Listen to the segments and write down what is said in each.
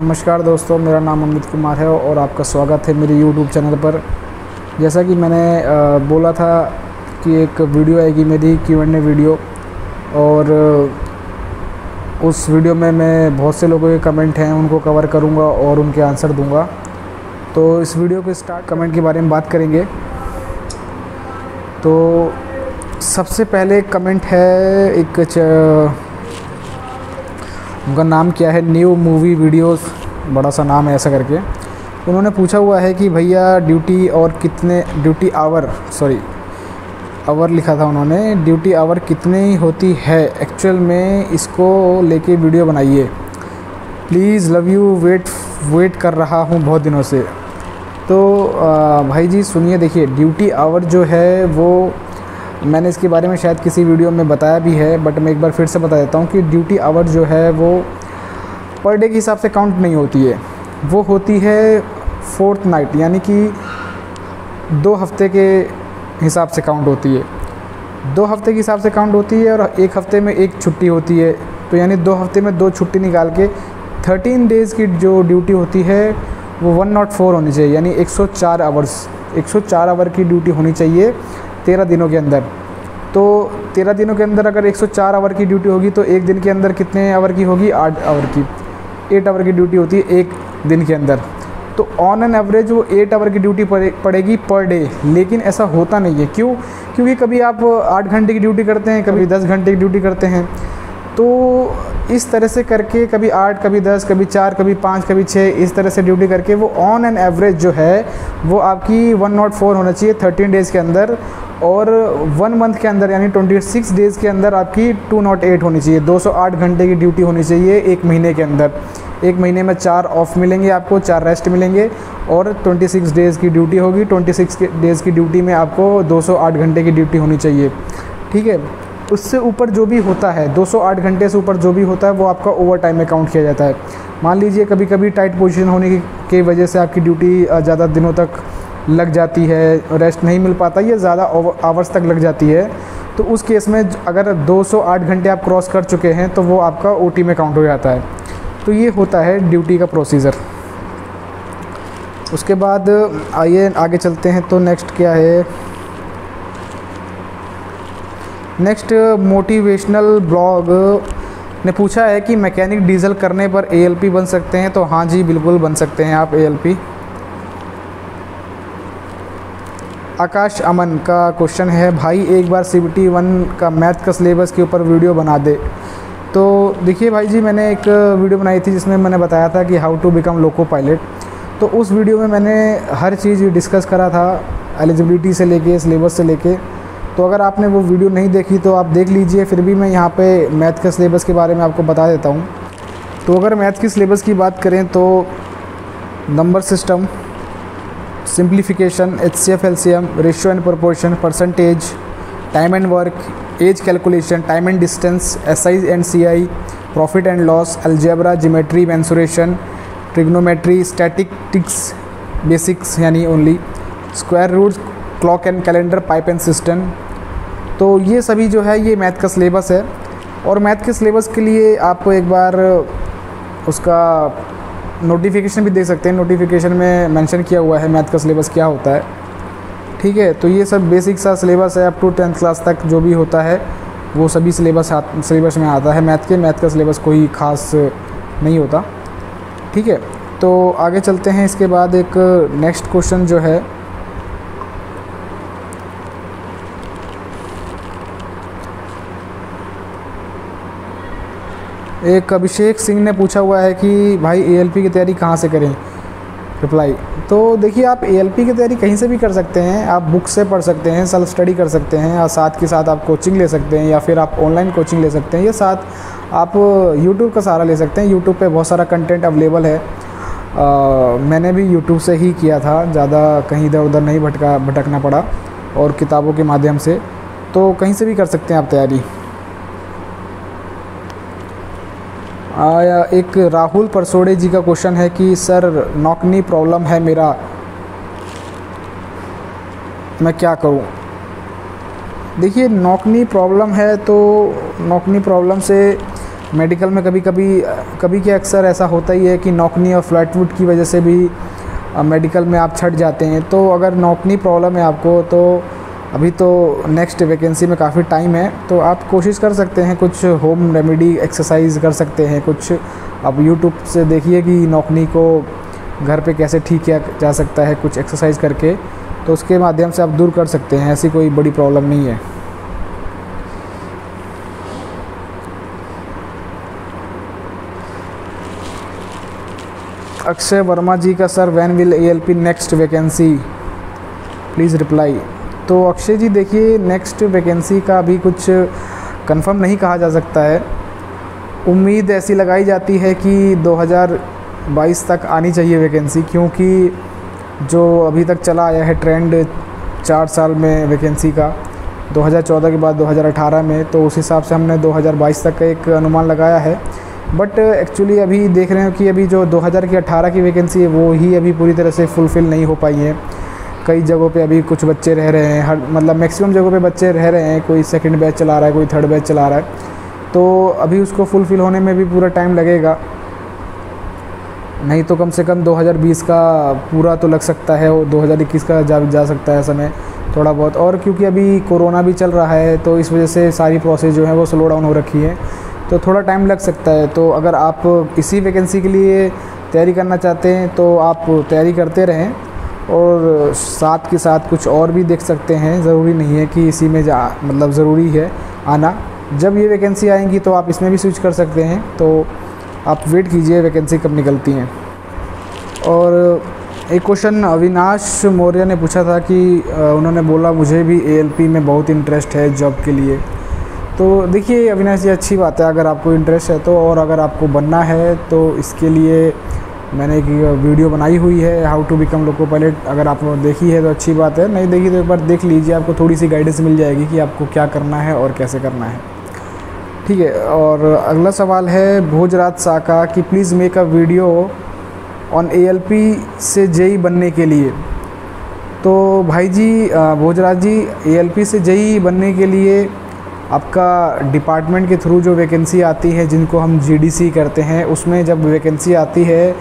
नमस्कार दोस्तों, मेरा नाम अमित कुमार है और आपका स्वागत है मेरे YouTube चैनल पर। जैसा कि मैंने बोला था कि एक वीडियो आएगी मेरी Q&A वीडियो, और उस वीडियो में मैं बहुत से लोगों के कमेंट हैं उनको कवर करूंगा और उनके आंसर दूंगा। तो इस वीडियो के स्टार्ट कमेंट के बारे में बात करेंगे। तो सबसे पहले कमेंट है उनका नाम क्या है, न्यू मूवी वीडियोस, बड़ा सा नाम है ऐसा करके। उन्होंने पूछा हुआ है कि भैया ड्यूटी आवर लिखा था उन्होंने, ड्यूटी आवर कितनी होती है एक्चुअल में, इसको लेके वीडियो बनाइए प्लीज़, लव यू, वेट कर रहा हूँ बहुत दिनों से। तो भाई जी सुनिए, देखिए ड्यूटी आवर जो है वो मैंने इसके बारे में शायद किसी वीडियो में बताया भी है, बट मैं एक बार फिर से बता देता हूँ कि ड्यूटी आवर जो है वो पर डे के हिसाब से काउंट नहीं होती है, वो होती है फोर्थ नाइट, यानी कि 2 हफ्ते के हिसाब से काउंट होती है। 2 हफ्ते के हिसाब से काउंट होती है और 1 हफ्ते में 1 छुट्टी होती है, तो यानी 2 हफ्ते में 2 छुट्टी निकाल के 13 डेज़ की जो ड्यूटी होती है वो 104 होनी चाहिए, यानी 104 आवर की ड्यूटी होनी चाहिए 13 दिनों के अंदर। तो 13 दिनों के अंदर अगर 104 आवर की ड्यूटी होगी तो एक दिन के अंदर कितने आवर की होगी? 8 आवर की। 8 आवर की ड्यूटी होती है एक दिन के अंदर। तो ऑन एन एवरेज वो 8 आवर की ड्यूटी पड़ेगी पर डे, लेकिन ऐसा होता नहीं है। क्यों? क्योंकि कभी आप 8 घंटे की ड्यूटी करते हैं, कभी 10 घंटे की ड्यूटी करते हैं। तो इस तरह से करके कभी 8, कभी 10, कभी 4, कभी 5, कभी 6, इस तरह से ड्यूटी करके वो ऑन एन एवरेज जो है वो आपकी 104 होना चाहिए 13 डेज़ के अंदर, और 1 मंथ के अंदर यानी 26 डेज़ के अंदर आपकी 208 होनी चाहिए, 208 घंटे की ड्यूटी होनी चाहिए एक महीने के अंदर। एक महीने में 4 ऑफ मिलेंगे आपको, 4 रेस्ट मिलेंगे, और 26 डेज़ की ड्यूटी होगी। 26 डेज़ की ड्यूटी में आपको 208 घंटे की ड्यूटी होनी चाहिए, ठीक है। उससे ऊपर जो भी होता है, 208 घंटे से ऊपर जो भी होता है वो आपका ओवर टाइम में काउंट किया जाता है। मान लीजिए कभी कभी टाइट पोजीशन होने की वजह से आपकी ड्यूटी ज़्यादा दिनों तक लग जाती है, रेस्ट नहीं मिल पाता, ये ज़्यादा आवर्स तक लग जाती है, तो उस केस में अगर 208 घंटे आप क्रॉस कर चुके हैं तो वो आपका ओटी में काउंट हो जाता है। तो ये होता है ड्यूटी का प्रोसीजर। उसके बाद आइए आगे चलते हैं। तो नेक्स्ट क्या है? नेक्स्ट मोटिवेशनल ब्लॉग ने पूछा है कि मैकेनिक डीजल करने पर ALP बन सकते हैं। तो हाँ जी, बिल्कुल बन सकते हैं आप ALP। आकाश अमन का क्वेश्चन है, भाई एक बार CBT 1 का मैथ का सिलेबस के ऊपर वीडियो बना दे। तो देखिए भाई जी, मैंने एक वीडियो बनाई थी जिसमें मैंने बताया था कि how to become loco pilot. तो उस वीडियो में मैंने हर चीज़ डिस्कस करा था, एलिजिबिलिटी से लेके सिलेबस से लेके। तो अगर आपने वो वीडियो नहीं देखी तो आप देख लीजिए, फिर भी मैं यहाँ पे मैथ का सिलेबस के बारे में आपको बता देता हूँ। तो अगर मैथ की सिलेबस की बात करें तो number system, simplification, HCF LCM, ratio and proportion, percentage, time and work, age calculation, time and distance, SI and CI, profit and loss, algebra, geometry, mensuration, trigonometry, statistics basics यानी only, square roots, clock and calendar, pipe and system. तो ये सभी जो है ये math का syllabus है। और मैथ के सिलेबस के लिए आपको एक बार उसका नोटिफिकेशन भी देख सकते हैं। नोटिफिकेशन में मेंशन किया हुआ है मैथ का सिलेबस क्या होता है, ठीक है। तो ये सब बेसिक सा सिलेबस है, अप टू 10th क्लास तक जो भी होता है वो सभी सिलेबस में आता है। मैथ का सिलेबस कोई ख़ास नहीं होता, ठीक है। तो आगे चलते हैं। इसके बाद एक नेक्स्ट क्वेश्चन जो है, एक अभिषेक सिंह ने पूछा हुआ है कि भाई ALP की तैयारी कहाँ से करें? रिप्लाई, तो देखिए आप ALP की तैयारी कहीं से भी कर सकते हैं। आप बुक से पढ़ सकते हैं, सेल्फ स्टडी कर सकते हैं, और साथ के साथ आप कोचिंग ले सकते हैं, या फिर आप ऑनलाइन कोचिंग ले सकते हैं, या साथ आप YouTube का सहारा ले सकते हैं। YouTube पे बहुत सारा कंटेंट अवेलेबल है। मैंने भी YouTube से ही किया था, ज़्यादा कहीं इधर उधर नहीं भटकना पड़ा, और किताबों के माध्यम से। तो कहीं से भी कर सकते हैं आप तैयारी। एक राहुल परसोड़े जी का क्वेश्चन है कि सर नॉकनी प्रॉब्लम है मेरा, मैं क्या करूं? देखिए नॉकनी प्रॉब्लम है तो नॉकनी प्रॉब्लम से मेडिकल में कभी क्या अक्सर ऐसा होता ही है कि नौकनी और फ्लैट फुट की वजह से भी मेडिकल में आप छट जाते हैं। तो अगर नौकनी प्रॉब्लम है आपको, तो अभी तो नेक्स्ट वैकेंसी में काफ़ी टाइम है, तो आप कोशिश कर सकते हैं, कुछ होम रेमेडी एक्सरसाइज कर सकते हैं। कुछ आप यूट्यूब से देखिए कि नौकनी को घर पे कैसे ठीक किया जा सकता है, कुछ एक्सरसाइज करके, तो उसके माध्यम से आप दूर कर सकते हैं। ऐसी कोई बड़ी प्रॉब्लम नहीं है। अक्षय वर्मा जी का sir when will ALP next vacancy please reply. तो अक्षय जी देखिए, नेक्स्ट वैकेंसी का अभी कुछ कंफर्म नहीं कहा जा सकता है। उम्मीद ऐसी लगाई जाती है कि 2022 तक आनी चाहिए वैकेंसी, क्योंकि जो अभी तक चला आया है ट्रेंड 4 साल में वैकेंसी का, 2014 के बाद 2018 में, तो उस हिसाब से हमने 2022 तक का एक अनुमान लगाया है। बट एक्चुअली अभी देख रहे हैं कि अभी जो 2018 की वैकेंसी है वो ही अभी पूरी तरह से फुलफ़िल नहीं हो पाई है। कई जगहों पे अभी कुछ बच्चे रह रहे हैं, मतलब मैक्सिमम जगहों पे बच्चे रह रहे हैं। कोई सेकंड बैच चला रहा है, कोई थर्ड बैच चला रहा है, तो अभी उसको फुलफ़िल होने में भी पूरा टाइम लगेगा। नहीं तो कम से कम 2020 का पूरा तो लग सकता है, और 2021 का जा सकता है समय थोड़ा बहुत। और क्योंकि अभी कोरोना भी चल रहा है, तो इस वजह से सारी प्रोसेस जो है वो स्लो डाउन हो रखी है, तो थोड़ा टाइम लग सकता है। तो अगर आप इसी वैकेंसी के लिए तैयारी करना चाहते हैं तो आप तैयारी करते रहें, और साथ के साथ कुछ और भी देख सकते हैं। ज़रूरी नहीं है कि इसी में मतलब ज़रूरी है आना। जब ये वैकेंसी आएंगी तो आप इसमें भी स्विच कर सकते हैं। तो आप वेट कीजिए वैकेंसी कब निकलती हैं। और एक क्वेश्चन अविनाश मौर्य ने पूछा था कि उन्होंने बोला मुझे भी ALP में बहुत इंटरेस्ट है जॉब के लिए। तो देखिए अविनाश जी, अच्छी बात है अगर आपको इंटरेस्ट है तो, और अगर आपको बनना है तो इसके लिए मैंने एक वीडियो बनाई हुई है, how to become loco pilot. अगर आपने देखी है तो अच्छी बात है, नहीं देखी तो एक बार देख लीजिए, आपको थोड़ी सी गाइडेंस मिल जाएगी कि आपको क्या करना है और कैसे करना है। ठीक है। और अगला सवाल है भोजराज शाह का कि please make a video on ALP से JEE बनने के लिए। तो भाई जी भोजराज जी, ALP से JEE बनने के लिए आपका डिपार्टमेंट के थ्रू जो वैकेंसी आती है, जिनको हम GDC करते हैं, उसमें जब वैकेंसी आती है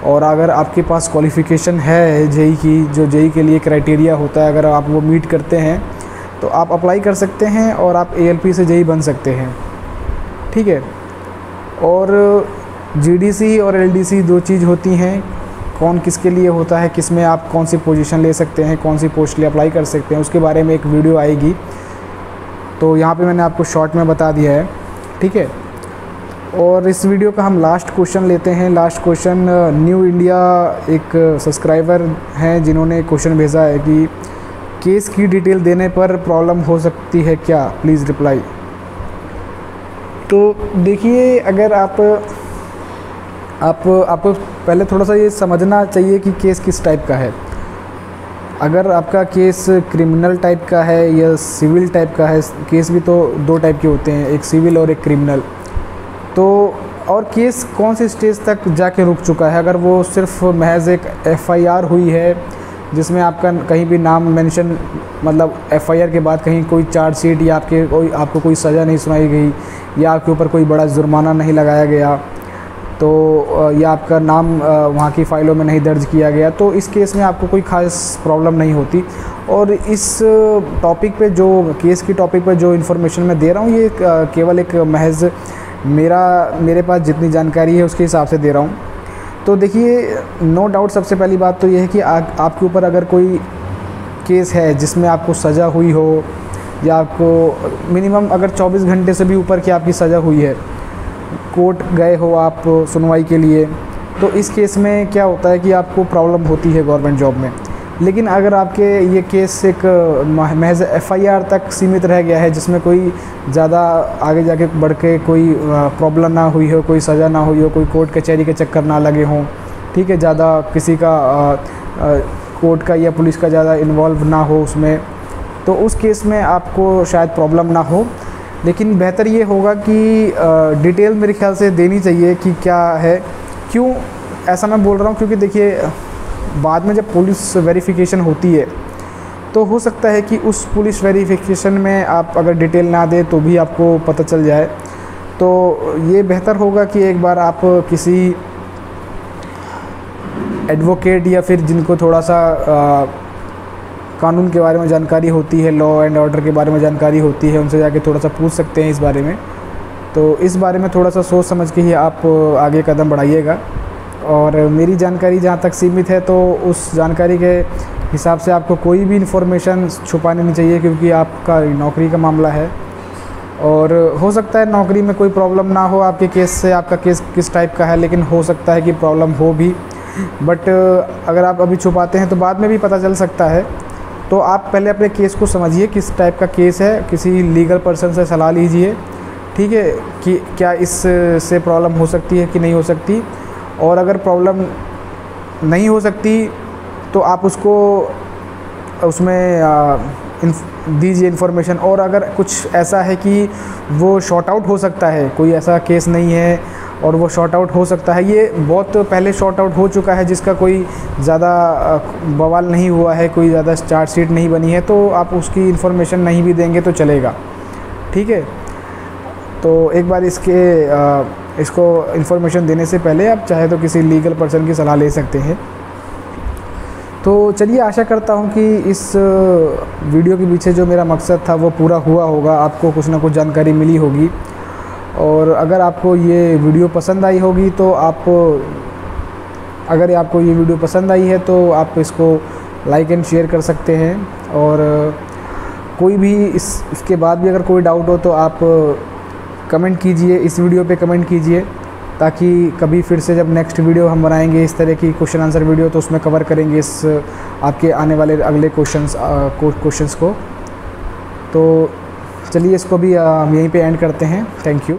और अगर आपके पास क्वालिफ़िकेशन है JEE की, जो JEE के लिए क्राइटेरिया होता है, अगर आप वो मीट करते हैं तो आप अप्लाई कर सकते हैं और आप ALP से JEE बन सकते हैं। ठीक है। और GDC और LDC दो चीज़ होती हैं, कौन किसके लिए होता है, किस में आप कौन सी पोजीशन ले सकते हैं, कौन सी पोस्ट लिए अप्लाई कर सकते हैं, उसके बारे में एक वीडियो आएगी। तो यहाँ पे मैंने आपको शॉर्ट में बता दिया है। ठीक है। और इस वीडियो का हम लास्ट क्वेश्चन लेते हैं। लास्ट क्वेश्चन न्यू इंडिया एक सब्सक्राइबर हैं जिन्होंने क्वेश्चन भेजा है कि केस की डिटेल देने पर प्रॉब्लम हो सकती है क्या, प्लीज़ रिप्लाई। तो देखिए, अगर आपको पहले थोड़ा सा ये समझना चाहिए कि केस किस टाइप का है। अगर आपका केस क्रिमिनल टाइप का है या सिविल टाइप का है, केस भी तो दो टाइप के होते हैं, एक सिविल और एक क्रिमिनल। तो और केस कौन सी स्टेज तक जाके रुक चुका है, अगर वो सिर्फ महज एक FIR हुई है जिसमें आपका कहीं भी नाम मेंशन, मतलब FIR के बाद कहीं कोई चार्जशीट या आपको कोई सज़ा नहीं सुनाई गई, या आपके ऊपर कोई बड़ा जुर्माना नहीं लगाया गया, तो या आपका नाम वहाँ की फ़ाइलों में नहीं दर्ज किया गया, तो इस केस में आपको कोई ख़ास प्रॉब्लम नहीं होती। और इस टॉपिक पे, जो केस की टॉपिक पे जो इन्फॉर्मेशन मैं दे रहा हूँ, ये केवल एक महज मेरे पास जितनी जानकारी है उसके हिसाब से दे रहा हूँ। तो देखिए, नो डाउट सबसे पहली बात तो ये है कि आपके ऊपर अगर कोई केस है जिसमें आपको सज़ा हुई हो, या आपको मिनिमम अगर 24 घंटे से भी ऊपर की आपकी सज़ा हुई है, कोर्ट गए हो आप सुनवाई के लिए, तो इस केस में क्या होता है कि आपको प्रॉब्लम होती है गवर्नमेंट जॉब में। लेकिन अगर आपके ये केस एक महज FIR तक सीमित रह गया है, जिसमें कोई ज़्यादा आगे जाके बढ़ के कोई प्रॉब्लम ना हुई हो, कोई सज़ा ना हुई हो, कोई कोर्ट कचहरी के चक्कर ना लगे हों, ठीक है, ज़्यादा किसी का कोर्ट का या पुलिस का ज़्यादा इन्वॉल्व ना हो उसमें, तो उस केस में आपको शायद प्रॉब्लम ना हो। लेकिन बेहतर ये होगा कि डिटेल मेरे ख्याल से देनी चाहिए कि क्या है। क्यों ऐसा मैं बोल रहा हूँ, क्योंकि देखिए बाद में जब पुलिस वेरिफिकेशन होती है तो हो सकता है कि उस पुलिस वेरिफिकेशन में आप अगर डिटेल ना दें तो भी आपको पता चल जाए। तो ये बेहतर होगा कि एक बार आप किसी एडवोकेट या फिर जिनको थोड़ा सा कानून के बारे में जानकारी होती है, लॉ एंड ऑर्डर के बारे में जानकारी होती है, उनसे जाके थोड़ा सा पूछ सकते हैं इस बारे में। तो इस बारे में थोड़ा सा सोच समझ के ही आप आगे कदम बढ़ाइएगा। और मेरी जानकारी जहाँ तक सीमित है तो उस जानकारी के हिसाब से आपको कोई भी इन्फॉर्मेशन छुपानी नहीं चाहिए, क्योंकि आपका नौकरी का मामला है। और हो सकता है नौकरी में कोई प्रॉब्लम ना हो आपके केस से, आपका केस किस टाइप का है, लेकिन हो सकता है कि प्रॉब्लम हो भी। बट अगर आप अभी छुपाते हैं तो बाद में भी पता चल सकता है। तो आप पहले अपने केस को समझिए किस टाइप का केस है, किसी लीगल पर्सन से सलाह लीजिए, ठीक है, कि क्या इससे प्रॉब्लम हो सकती है कि नहीं हो सकती। और अगर प्रॉब्लम नहीं हो सकती तो आप उसको उसमें दीजिए इन्फॉर्मेशन। और अगर कुछ ऐसा है कि वो शॉर्ट आउट हो सकता है, कोई ऐसा केस नहीं है और वो शॉर्ट आउट हो सकता है, ये बहुत पहले शॉर्ट आउट हो चुका है जिसका कोई ज़्यादा बवाल नहीं हुआ है, कोई ज़्यादा चार्जशीट नहीं बनी है, तो आप उसकी इन्फॉर्मेशन नहीं भी देंगे तो चलेगा, ठीक है। तो एक बार इसको इन्फॉर्मेशन देने से पहले आप चाहे तो किसी लीगल पर्सन की सलाह ले सकते हैं। तो चलिए, आशा करता हूँ कि इस वीडियो के पीछे जो मेरा मकसद था वो पूरा हुआ होगा, आपको कुछ ना कुछ जानकारी मिली होगी। और अगर आपको ये वीडियो पसंद आई होगी तो अगर आपको ये वीडियो पसंद आई है तो आप इसको लाइक एंड शेयर कर सकते हैं। और कोई भी इसके बाद भी अगर कोई डाउट हो तो आप कमेंट कीजिए, इस वीडियो पे कमेंट कीजिए, ताकि कभी फिर से जब नेक्स्ट वीडियो हम बनाएंगे इस तरह की क्वेश्चन आंसर वीडियो तो उसमें कवर करेंगे इस आपके आने वाले अगले क्वेश्चंस को। तो चलिए, इसको भी हम यहीं पे एंड करते हैं। Thank you.